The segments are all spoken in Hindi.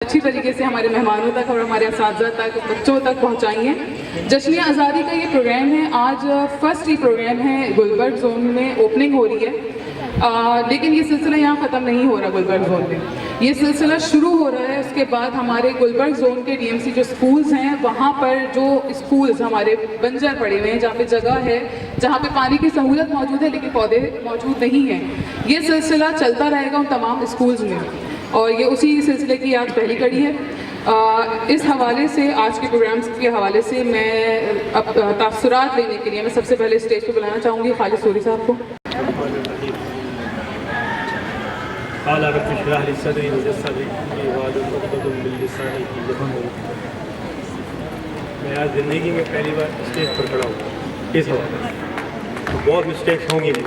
अच्छी तरीके से हमारे मेहमानों तक और हमारे असातिज़ा तक, बच्चों तक पहुँचाएंगे। जश्न आज़ादी का ये प्रोग्राम है, आज फर्स्ट ही प्रोग्राम है गुलबर्ग जोन में, ओपनिंग हो रही है। लेकिन ये सिलसिला यहाँ ख़त्म नहीं हो रहा। गुलबर्ग जोन में ये सिलसिला शुरू हो रहा है। उसके बाद हमारे गुलबर्ग जोन के डीएमसी जो स्कूल्स हैं, वहाँ पर जो स्कूल्स हमारे बंजर पड़े हुए हैं, जहाँ पे जगह है, जहाँ पे पानी की सहूलत मौजूद है लेकिन पौधे मौजूद नहीं हैं, ये सिलसिला चलता रहेगा उन तमाम स्कूल्स में। और ये उसी सिलसिले की आज पहली कड़ी है। इस हवाले से, आज के प्रोग्राम्स के हवाले से मैं अब तासुरात लेने के लिए मैं सबसे पहले स्टेज पे बुलाना चाहूँगी खालिद सूरी साहब को। मैं आज ज़िंदगी में पहली बार स्टेज पर खड़ा हूँ। इस वक्त तो बहुत मिस्टेक्स होंगी तो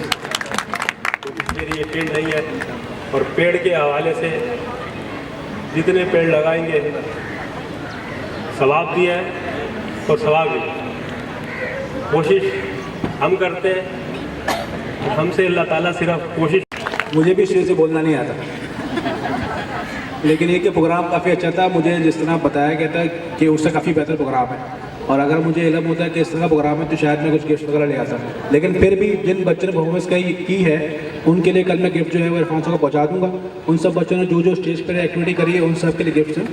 इसलिए ये फील्ड नहीं है। और पेड़ के हवाले से जितने पेड़ लगाएंगे सवाब भी है और सवाब भी। कोशिश हम करते हैं, हमसे अल्लाह ताला सिर्फ कोशिश। मुझे भी स्टेज से बोलना नहीं आता, लेकिन ये कि प्रोग्राम काफ़ी अच्छा था। मुझे जिस तरह बताया गया था कि उससे काफ़ी बेहतर प्रोग्राम है, और अगर मुझे इल्म होता है कि इस तरह का प्रोग्राम है तो शायद मैं कुछ गिफ्ट वगैरह ले आता। लेकिन फिर भी जिन बच्चों ने परफॉर्मेंस की है उनके लिए कल मैं गिफ्ट जो है वो इरफान साहब को पहुँचा दूँगा। उन सब बच्चों ने जो स्टेज पर एक्टिविटी करी है उन सब के लिए गिफ्ट हैं।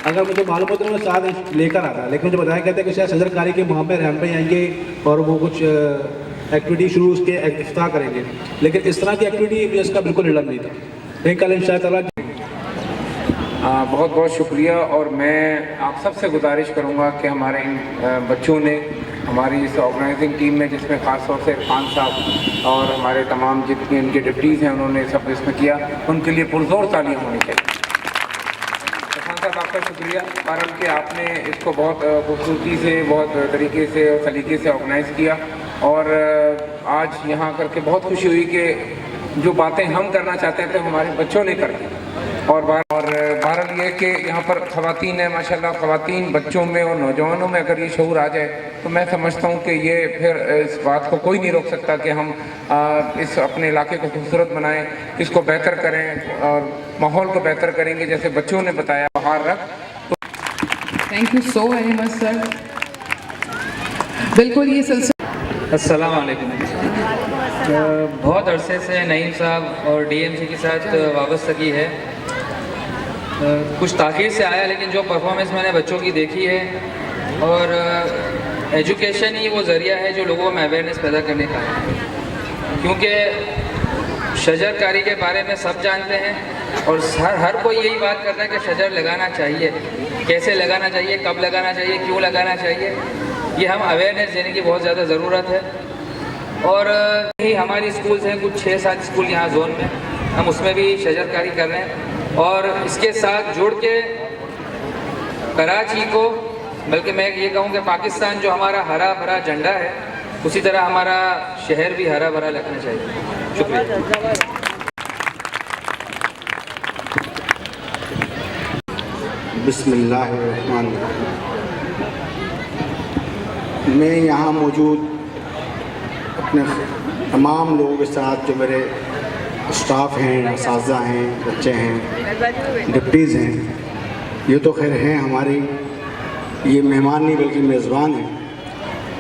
अगर मुझे मालूम होता तो मैं साथ लेकर आता, लेकिन मुझे बताया गया था कि शायद सदरकारी के मोहम्मद रहम भाई आएंगे और वो कुछ एक्टिविटी शुरू उसके इफ्ताह करेंगे, लेकिन इस तरह की एक्टिविटी इसका बिल्कुल इल्म नहीं था। लेकिन कल इंशाअल्लाह बहुत बहुत शुक्रिया। और मैं आप सबसे गुजारिश करूंगा कि हमारे इन बच्चों ने, हमारी इस ऑर्गेनाइजिंग टीम में, जिसमें ख़ास तौर से इरफान साहब और हमारे तमाम जितने इनके डिप्टीज़ हैं, उन्होंने सब इसमें किया, उनके लिए पुरजोर तालियां होनी चाहिए। इरफान साहब आपका शुक्रिया, कारण कि आपने इसको बहुत खूबसूरती से, बहुत तरीके से और सलीके से ऑर्गेनाइज़ किया। और आज यहाँ करके बहुत खुशी हुई कि जो बातें हम करना चाहते थे हमारे बच्चों ने कर दी। और बहरहाल ये कि यहाँ पर ख़वातीन है, माशाल्लाह ख़वातीन बच्चों में और नौजवानों में अगर ये शऊर आ जाए तो मैं समझता हूँ कि ये फिर इस बात को कोई नहीं रोक सकता कि हम इस अपने इलाके को खूबसूरत बनाएं, इसको बेहतर करें और माहौल को बेहतर करेंगे, जैसे बच्चों ने बताया। बाहर रख thank you so very much sir. बिल्कुल ये सिलसिला। अस्सलाम वालेकुम। बहुत अरसे से नईम साहब और डीएमसी के साथ वाबस्तगी है। कुछ ताख़ीर से आया, लेकिन जो परफॉर्मेंस मैंने बच्चों की देखी है, और एजुकेशन ही वो ज़रिया है जो लोगों में अवेयरनेस पैदा करने का है। क्योंकि शजरकारी के बारे में सब जानते हैं और हर कोई यही बात करता है कि शजर लगाना चाहिए, कैसे लगाना चाहिए, कब लगाना चाहिए, क्यों लगाना चाहिए। ये हम अवेयरनेस देने की बहुत ज़्यादा ज़रूरत है। और यही हमारी स्कूल्स हैं, कुछ 6-7 स्कूल यहाँ जोन में, हम उसमें भी शजरकारी कर रहे हैं। और इसके साथ जुड़ के कराची को, बल्कि मैं ये कहूँ कि पाकिस्तान जो हमारा हरा भरा झंडा है, उसी तरह हमारा शहर भी हरा भरा लगना चाहिए। शुक्रिया। बिस्मिल्लाहिर्रहमानिर्रहीम। मैं यहाँ मौजूद अपने तमाम लोगों के साथ, जो मेरे स्टाफ हैं, असातिज़ा हैं, बच्चे हैं, डिप्टीज़ हैं, ये तो खैर हैं हमारी, ये मेहमान नहीं बल्कि मेज़बान हैं।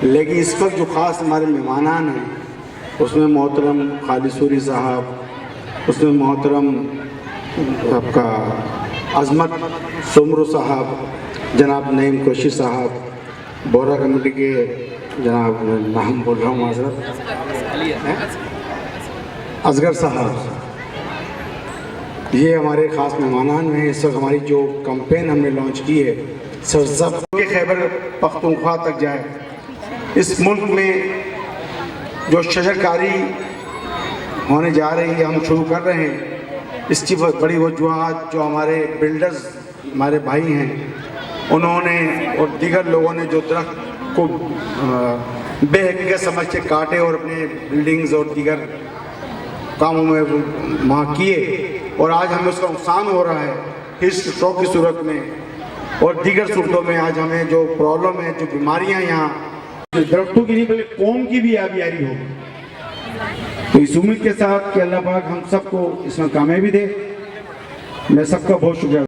लेकिन इस वक्त जो ख़ास हमारे मेहमानान हैं उसमें मोहतरम खालिद सूरी साहब, उसमें मोहतरम आपका अज़मत सुमरू साहब, जनाब नईम कुरैशी साहब, बोरा कमेटी के जनाब, नाम बोल रहा हूँ माज़रत, असगर साहब, ये हमारे ख़ास मेहमानान हैं। इस वक्त हमारी जो कैंपेन हमने लॉन्च की है, सरसब के खैबर पख्तूनख्वा तक जाए। इस मुल्क में जो शजरकारी होने जा रही है, हम शुरू कर रहे हैं। इसकी बहुत बड़ी वजूहत जो हमारे बिल्डर्स, हमारे भाई हैं, उन्होंने और दीगर लोगों ने जो दरख्त को बेहकीकत समझ के काटे और अपने बिल्डिंग्स और दीगर कामों में वहाँ किए, और आज हमें उसका नुकसान हो रहा है इस स्ट्रोक की सूरत में और दीगर सूरतों में। आज हमें जो प्रॉब्लम है, जो बीमारियाँ यहाँ दरख्तों की नहीं बल्कि कौम की भी आबियारी होगी। तो इस उम्मीद के साथ कि अल्लाह पाक हम सबको इसमें कामयाबी दे मैं सबका बहुत शुक्रिया